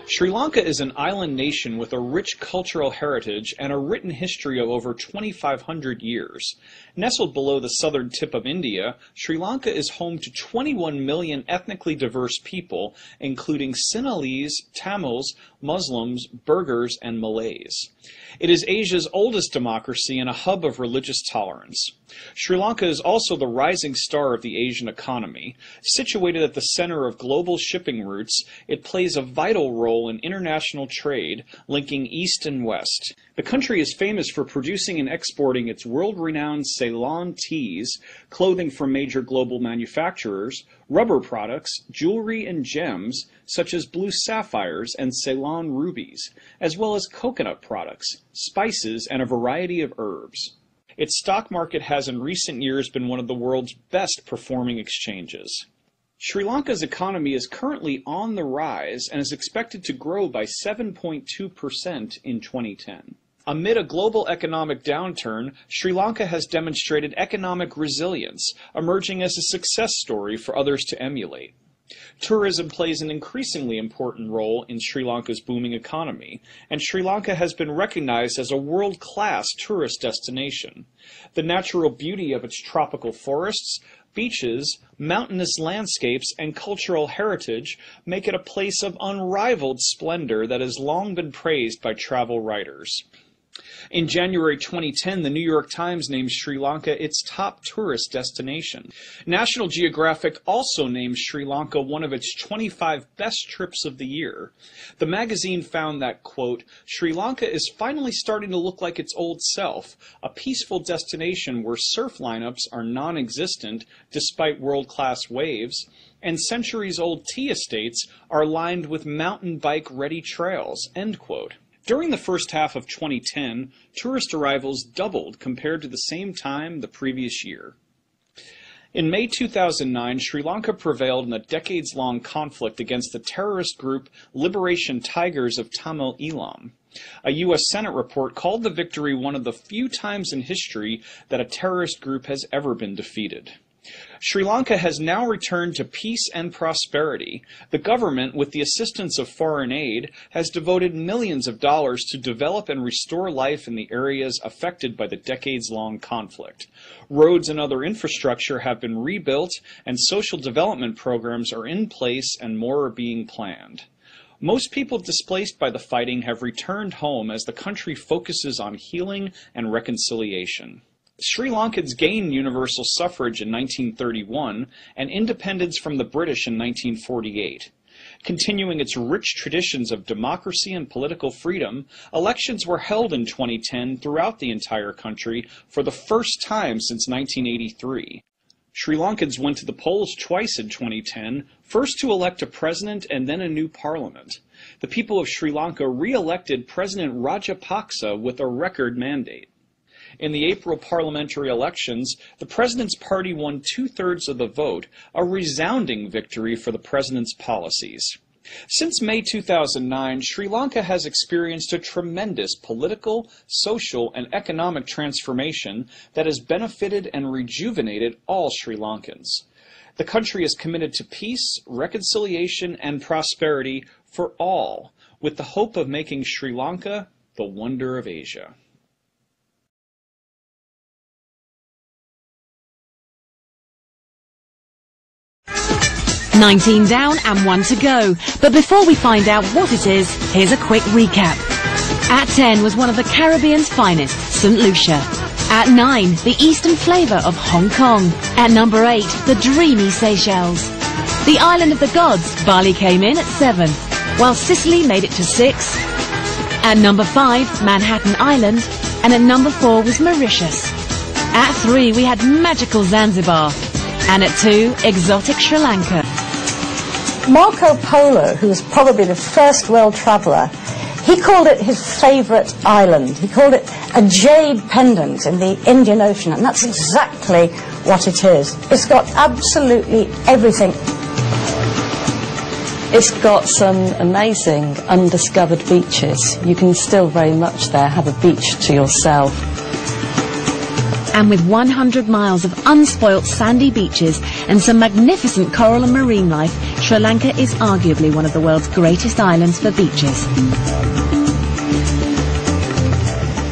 Sri Lanka is an island nation with a rich cultural heritage and a written history of over 2,500 years. Nestled below the southern tip of India, Sri Lanka is home to 21 million ethnically diverse people, including Sinhalese, Tamils, Muslims, Burghers, and Malays. It is Asia's oldest democracy and a hub of religious tolerance. Sri Lanka is also the rising star of the Asian economy. Situated at the center of global shipping routes, it plays a vital role in international trade, linking East and West. The country is famous for producing and exporting its world-renowned Ceylon teas, clothing from major global manufacturers, rubber products, jewelry, and gems, such as blue sapphires and Ceylon rubies, as well as coconut products, spices, and a variety of herbs. Its stock market has in recent years been one of the world's best performing exchanges. Sri Lanka's economy is currently on the rise and is expected to grow by 7.2% in 2010. Amid a global economic downturn, Sri Lanka has demonstrated economic resilience, emerging as a success story for others to emulate. Tourism plays an increasingly important role in Sri Lanka's booming economy, and Sri Lanka has been recognized as a world-class tourist destination. The natural beauty of its tropical forests, beaches, mountainous landscapes, and cultural heritage make it a place of unrivaled splendor that has long been praised by travel writers. In January 2010, the New York Times named Sri Lanka its top tourist destination. National Geographic also named Sri Lanka one of its 25 best trips of the year. The magazine found that, quote, Sri Lanka is finally starting to look like its old self, a peaceful destination where surf lineups are non-existent despite world-class waves, and centuries-old tea estates are lined with mountain bike-ready trails, end quote. During the first half of 2010, tourist arrivals doubled compared to the same time the previous year. In May 2009, Sri Lanka prevailed in a decades-long conflict against the terrorist group Liberation Tigers of Tamil Eelam. A U.S. Senate report called the victory one of the few times in history that a terrorist group has ever been defeated. Sri Lanka has now returned to peace and prosperity. The government, with the assistance of foreign aid, has devoted millions of dollars to develop and restore life in the areas affected by the decades-long conflict. Roads and other infrastructure have been rebuilt, and social development programs are in place and more are being planned. Most people displaced by the fighting have returned home as the country focuses on healing and reconciliation. Sri Lankans gained universal suffrage in 1931 and independence from the British in 1948. Continuing its rich traditions of democracy and political freedom, elections were held in 2010 throughout the entire country for the first time since 1983. Sri Lankans went to the polls twice in 2010, first to elect a president and then a new parliament. The people of Sri Lanka re-elected President Rajapaksa with a record mandate. In the April parliamentary elections, the president's party won 2/3 of the vote, a resounding victory for the president's policies. Since May 2009, Sri Lanka has experienced a tremendous political, social, and economic transformation that has benefited and rejuvenated all Sri Lankans. The country is committed to peace, reconciliation, and prosperity for all, with the hope of making Sri Lanka the wonder of Asia. 19 down and 1 to go. But before we find out what it is, here's a quick recap. At 10 was one of the Caribbean's finest, St. Lucia. At 9, the eastern flavour of Hong Kong. At number 8, the dreamy Seychelles. The island of the gods, Bali, came in at 7, while Sicily made it to 6. At number 5, Manhattan Island. And at number 4 was Mauritius. At 3, we had magical Zanzibar. And at 2, exotic Sri Lanka. Marco Polo, who was probably the first world traveller, he called it his favourite island. He called it a jade pendant in the Indian Ocean, and that's exactly what it is. It's got absolutely everything. It's got some amazing undiscovered beaches. You can still very much there have a beach to yourself. And with 100 miles of unspoilt sandy beaches and some magnificent coral and marine life, Sri Lanka is arguably one of the world's greatest islands for beaches.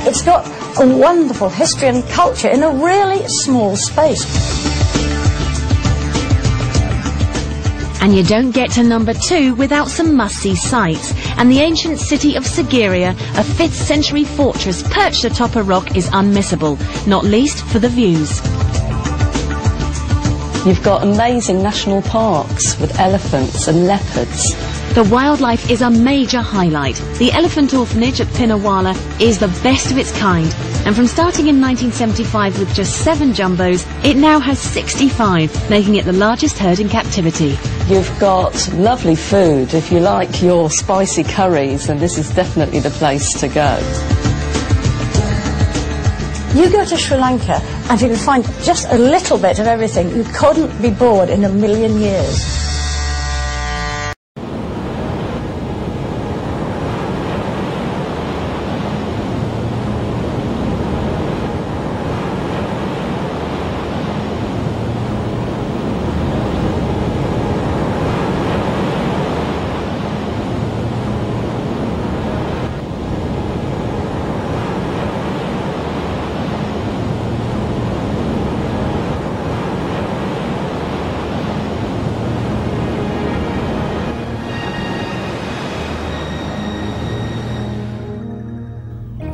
It's got a wonderful history and culture in a really small space. And you don't get to number 2 without some must-see sights. And the ancient city of Sigiriya, a 5th century fortress perched atop a rock, is unmissable, not least for the views. You've got amazing national parks with elephants and leopards. The wildlife is a major highlight. The elephant orphanage at Pinnawala is the best of its kind. And from starting in 1975 with just 7 jumbos, it now has 65, making it the largest herd in captivity. You've got lovely food. If you like your spicy curries, then this is definitely the place to go. You go to Sri Lanka and you can find just a little bit of everything. You couldn't be bored in a million years.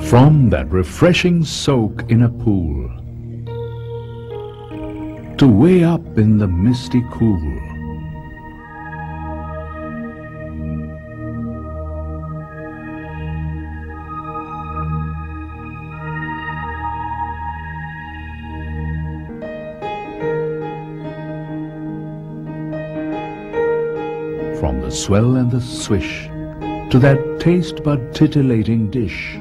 From that refreshing soak in a pool to way up in the misty cool, from the swell and the swish to that taste bud titillating dish,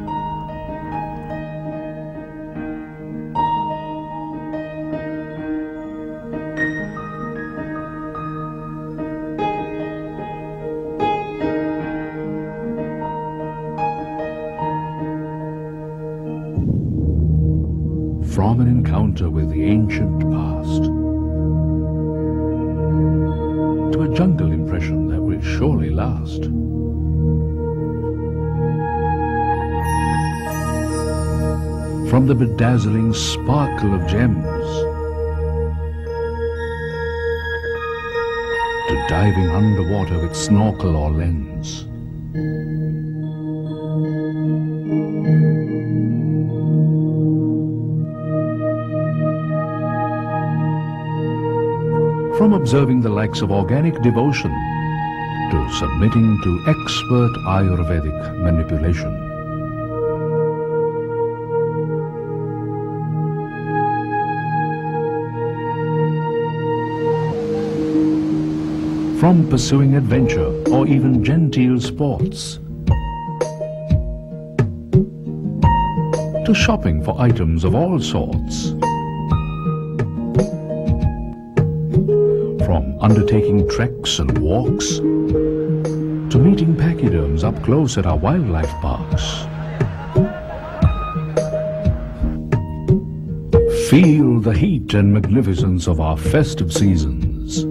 from an encounter with the ancient past to a jungle impression that will surely last. From the bedazzling sparkle of gems to diving underwater with snorkel or lens. From observing the likes of organic devotion to submitting to expert Ayurvedic manipulation. From pursuing adventure or even genteel sports to shopping for items of all sorts. From undertaking treks and walks to meeting pachyderms up close at our wildlife parks. Feel the heat and magnificence of our festive seasons.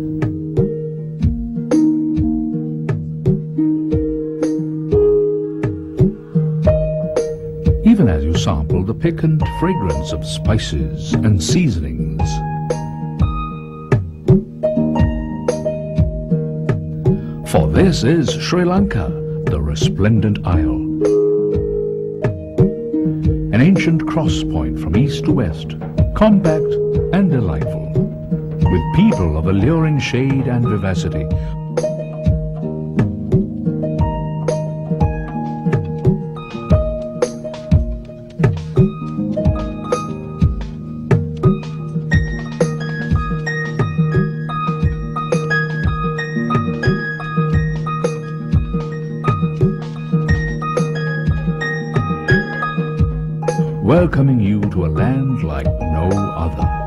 Even as you sample the piquant fragrance of spices and seasonings. For this is Sri Lanka, the resplendent isle. An ancient cross point from east to west, compact and delightful, with people of alluring shade and vivacity. Welcoming you to a land like no other.